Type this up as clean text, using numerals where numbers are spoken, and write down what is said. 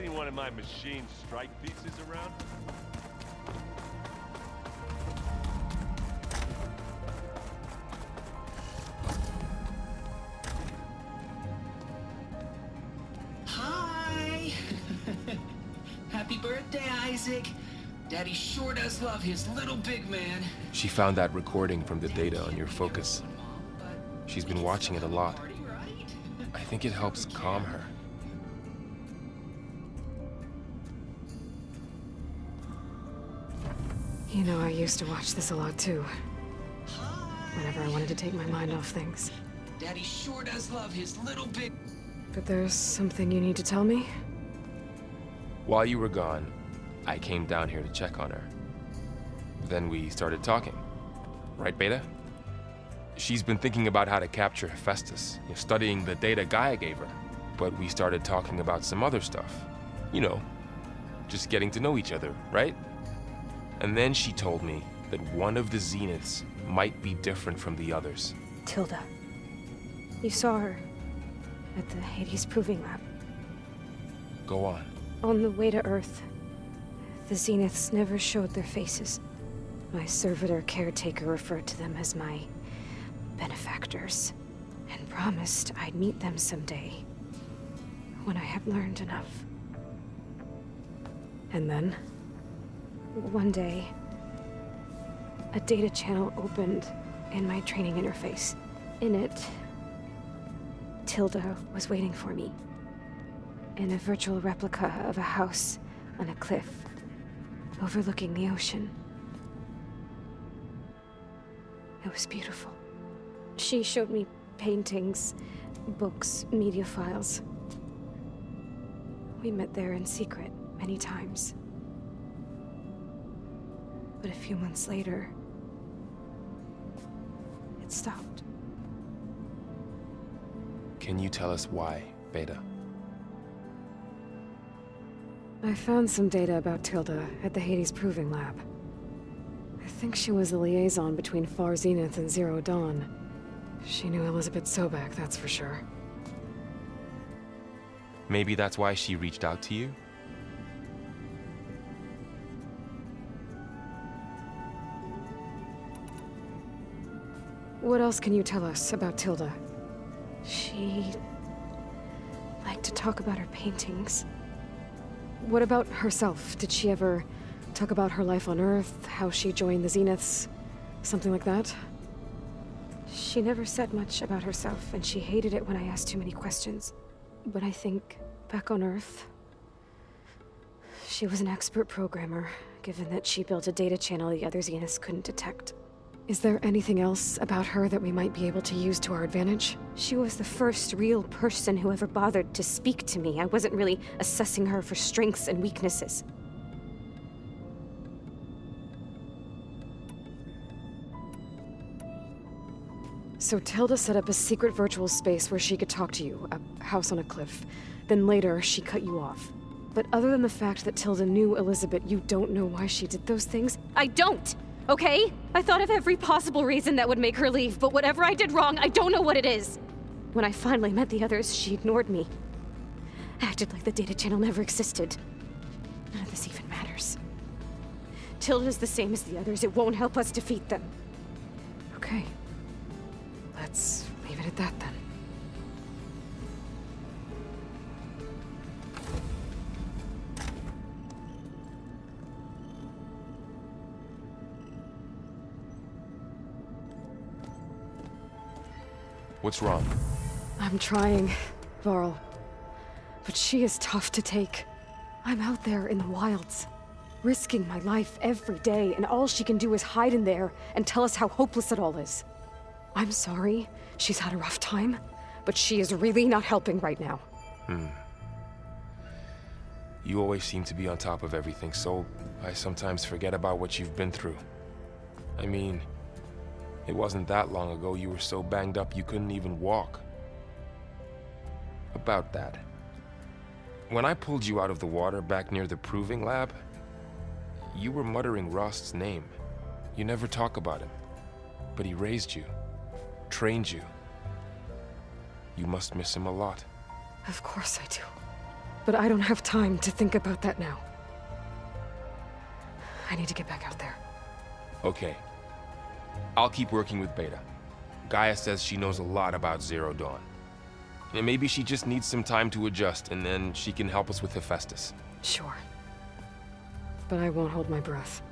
seen one of my machine strike pieces around? Hi! Happy birthday, Isaac. Daddy sure does love his little big man. She found that recording from the data on your focus. She's been watching it a lot. I think it helps calm her. You know, I used to watch this a lot too. Whenever I wanted to take my mind off things. Daddy sure does love his little big... But there's something you need to tell me? While you were gone, I came down here to check on her. Then we started talking. Right, Beta? She's been thinking about how to capture Hephaestus, studying the data Gaia gave her. But we started talking about some other stuff. You know, just getting to know each other, right? And then she told me that one of the Zeniths might be different from the others. Tilda. You saw her at the Hades Proving Lab. Go on. On the way to Earth, the Zeniths never showed their faces. My servitor caretaker referred to them as my benefactors, and promised I'd meet them someday, when I had learned enough. And then, one day, a data channel opened in my training interface. In it, Tilda was waiting for me, in a virtual replica of a house on a cliff, overlooking the ocean. It was beautiful. She showed me paintings, books, media files. We met there in secret many times. But a few months later, it stopped. Can you tell us why, Beta? I found some data about Tilda at the Hades Proving Lab. I think she was a liaison between Far Zenith and Zero Dawn. She knew Elizabeth Sobek, that's for sure. Maybe that's why she reached out to you? What else can you tell us about Tilda? She liked to talk about her paintings. What about herself? Did she ever talk about her life on Earth, how she joined the Zeniths, something like that? She never said much about herself, and she hated it when I asked too many questions. But I think, back on Earth, she was an expert programmer, given that she built a data channel the other Zeniths couldn't detect. Is there anything else about her that we might be able to use to our advantage? She was the first real person who ever bothered to speak to me. I wasn't really assessing her for strengths and weaknesses. So Tilda set up a secret virtual space where she could talk to you, a house on a cliff. Then later, she cut you off. But other than the fact that Tilda knew Elizabeth, you don't know why she did those things? I don't! Okay? I thought of every possible reason that would make her leave, but whatever I did wrong, I don't know what it is. When I finally met the others, she ignored me. Acted like the data channel never existed. None of this even matters. Tilda's the same as the others. It won't help us defeat them. Okay. Let's leave it at that then. What's wrong? I'm trying, Varl. But she is tough to take. I'm out there in the wilds, risking my life every day, and all she can do is hide in there and tell us how hopeless it all is. I'm sorry, she's had a rough time, but she is really not helping right now. You always seem to be on top of everything, so I sometimes forget about what you've been through. I mean, it wasn't that long ago you were so banged up you couldn't even walk. About that. When I pulled you out of the water back near the Proving Lab, you were muttering Rost's name. You never talk about him. But he raised you, trained you. You must miss him a lot. Of course I do. but I don't have time to think about that now. I need to get back out there. Okay. I'll keep working with Beta. Gaia says she knows a lot about Zero Dawn. And maybe she just needs some time to adjust, and then she can help us with Hephaestus. Sure. But I won't hold my breath.